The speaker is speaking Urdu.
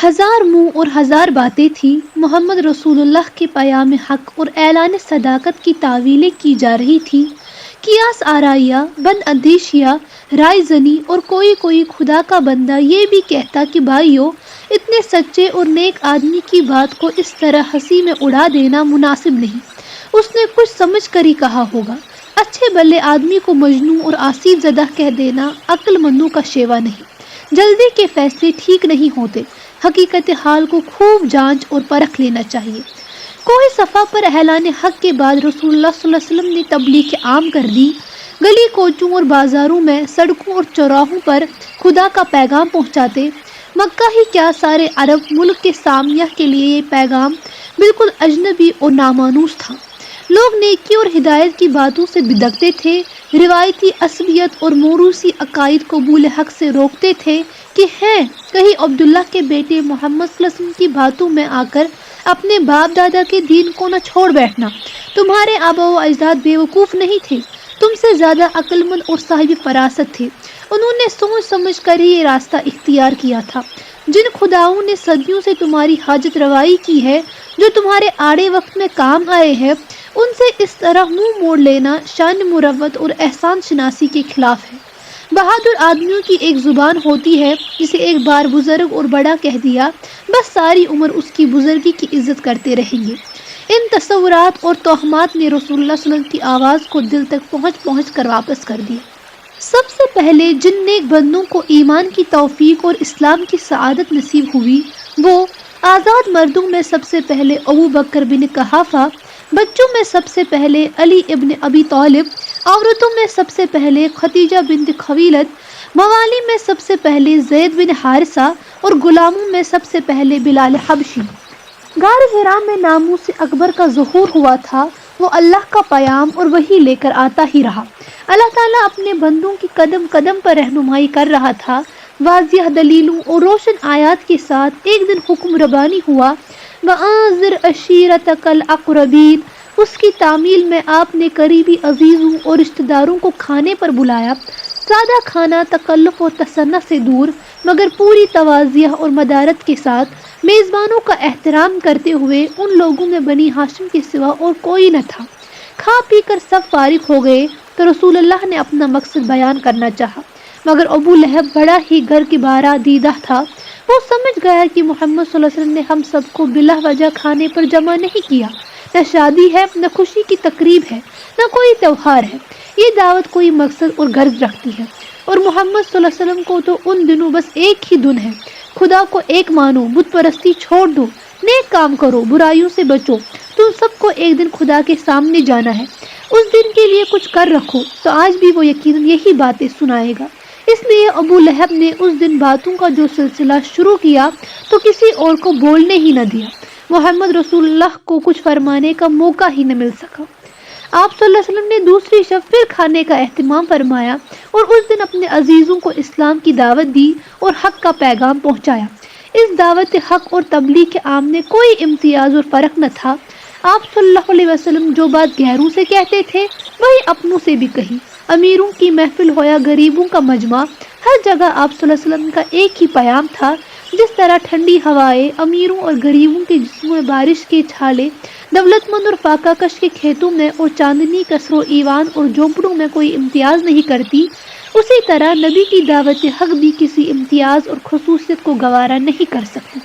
ہزار منہ اور ہزار باتیں تھی، محمد رسول اللہ کے پیام حق اور اعلان صداقت کی تعویلیں کی جا رہی تھی، قیاس آرائیہ، بند اندیشیہ، رائے زنی، اور کوئی خدا کا بندہ یہ بھی کہتا کہ بھائیو، اتنے سچے اور نیک آدمی کی بات کو اس طرح ہنسی میں اڑا دینا مناسب نہیں، اس نے کچھ سمجھ کر ہی کہا ہوگا۔ اچھے بھلے آدمی کو مجنوں اور آصیب زدہ کہہ دینا عقل مندوں کا شیوا نہیں۔ جلدی کے فیصلے ٹھیک نہیں ہوتے، حقیقت حال کو خوب جانچ اور پرکھ لینا چاہیے۔ کوہ صفا پر اعلان حق کے بعد رسول اللہ صلی اللہ علیہ وسلم نے تبلیغ عام کر دی۔ گلی کوچوں اور بازاروں میں، سڑکوں اور چوراہوں پر خدا کا پیغام پہنچاتے۔ مکہ ہی کیا سارے عرب ملک کے سامعہ کے لیے یہ پیغام بالکل اجنبی اور نامانوس تھا۔ لوگ نیکی اور ہدایت کی باتوں سے بدکتے تھے، روایتی عصبیت اور موروثی عقائد قبول حق سے روکتے تھے کہ ہیں کہیں عبداللہ کے بیٹے محمد صلی اللہ علیہ وسلم کی باتوں میں آ کر اپنے باپ دادا کے دین کو نہ چھوڑ بیٹھنا۔ تمہارے آبا و اجداد بے وقوف نہیں تھے، تم سے زیادہ عقل مند اور صاحب فراست تھے، انہوں نے سوچ سمجھ کر ہی یہ راستہ اختیار کیا تھا۔ جن خداؤں نے صدیوں سے تمہاری حاجت روائی کی ہے، جو تمہارے آڑے وقت میں کام آئے ہیں، ان سے اس طرح منہ موڑ لینا شان مروت اور احسان شناسی کے خلاف ہے۔ بہادر آدمیوں کی ایک زبان ہوتی ہے، جسے ایک بار بزرگ اور بڑا کہہ دیا، بس ساری عمر اس کی بزرگی کی عزت کرتے رہیں گے۔ ان تصورات اور توہمات نے رسول اللہ صلی اللہ علیہ وسلم کی آواز کو دل تک پہنچ کر واپس کر دیا۔ سب سے پہلے جن نیک بندوں کو ایمان کی توفیق اور اسلام کی سعادت نصیب ہوئی، وہ آزاد مردوں میں سب سے پہلے ابو بکر بن قحافہ، بچوں میں سب سے پہلے علی ابن ابی طالب، عورتوں میں سب سے پہلے خدیجہ بنت خویلد، موالی میں سب سے پہلے زید بن حارثہ، اور غلاموں میں سب سے پہلے بلال حبشی۔ غار حرا میں ناموس اکبر کا ظہور ہوا تھا، وہ اللہ کا پیام اور وحی لے کر آتا ہی رہا۔ اللہ تعالیٰ اپنے بندوں کی قدم قدم پر رہنمائی کر رہا تھا۔ واضح دلیلوں اور روشن آیات کے ساتھ ایک دن حکم ربانی ہوا، وَأَنذِرْ عَشِيرَتَكَ الْأَقْرَبِينَ۔ اس کی تعمیل میں آپ نے قریبی عزیزوں اور رشتہ داروں کو کھانے پر بلایا، سادہ کھانا، تکلف اور تصنع سے دور، مگر پوری تواضع اور مدارت کے ساتھ، میزبانوں کا احترام کرتے ہوئے۔ ان لوگوں میں بنی ہاشم کے سوا اور کوئی نہ تھا۔ کھا پی کر سب فارغ ہو گئے تو رسول اللہ نے اپنا مقصد بیان کرنا چاہا، مگر ابو لہب بڑا ہی گھر کی بارہ دیدہ تھا۔ وہ سمجھ گیا کہ محمد صلی اللہ علیہ وسلم نے ہم سب کو بلا وجہ کھانے پر جمع نہیں کیا، نہ شادی ہے، نہ خوشی کی تقریب ہے، نہ کوئی تہوار ہے، یہ دعوت کوئی مقصد اور غرض رکھتی ہے۔ اور محمد صلی اللہ علیہ وسلم کو تو ان دنوں بس ایک ہی دن ہے، خدا کو ایک مانو، بت پرستی چھوڑ دو، نیک کام کرو، برائیوں سے بچو، تم سب کو ایک دن خدا کے سامنے جانا ہے، اس دن کے لیے کچھ کر رکھو۔ تو آج بھی وہ یقیناً یہی باتیں سنائے گا۔ اس لیے ابو لہب نے اس دن باتوں کا جو سلسلہ شروع کیا تو کسی اور کو بولنے ہی نہ دیا۔ محمد رسول اللہ کو کچھ فرمانے کا موقع ہی نہ مل سکا۔ آپ صلی اللہ علیہ وسلم نے دوسری شب پھر کھانے کا اہتمام فرمایا اور اس دن اپنے عزیزوں کو اسلام کی دعوت دی اور حق کا پیغام پہنچایا۔ اس دعوت حق اور تبلیغ عام میں کوئی امتیاز اور فرق نہ تھا۔ آپ صلی اللہ علیہ وسلم جو بات غیروں سے کہتے تھے، وہی اپنوں سے بھی کہی۔ امیروں کی محفل ہو یا غریبوں کا مجمع، ہر جگہ آپ صلی اللہ علیہ وسلم کا ایک ہی پیام تھا۔ جس طرح ٹھنڈی ہوائیں امیروں اور غریبوں کے جسموں میں بارش کے چھالے، دولت مند اور فاقہ کش کے کھیتوں میں اور چاندنی قصر و ایوان اور جھونپڑوں میں کوئی امتیاز نہیں کرتی، اسی طرح نبی کی دعوت حق بھی کسی امتیاز اور خصوصیت کو گوارا نہیں کر سکتی۔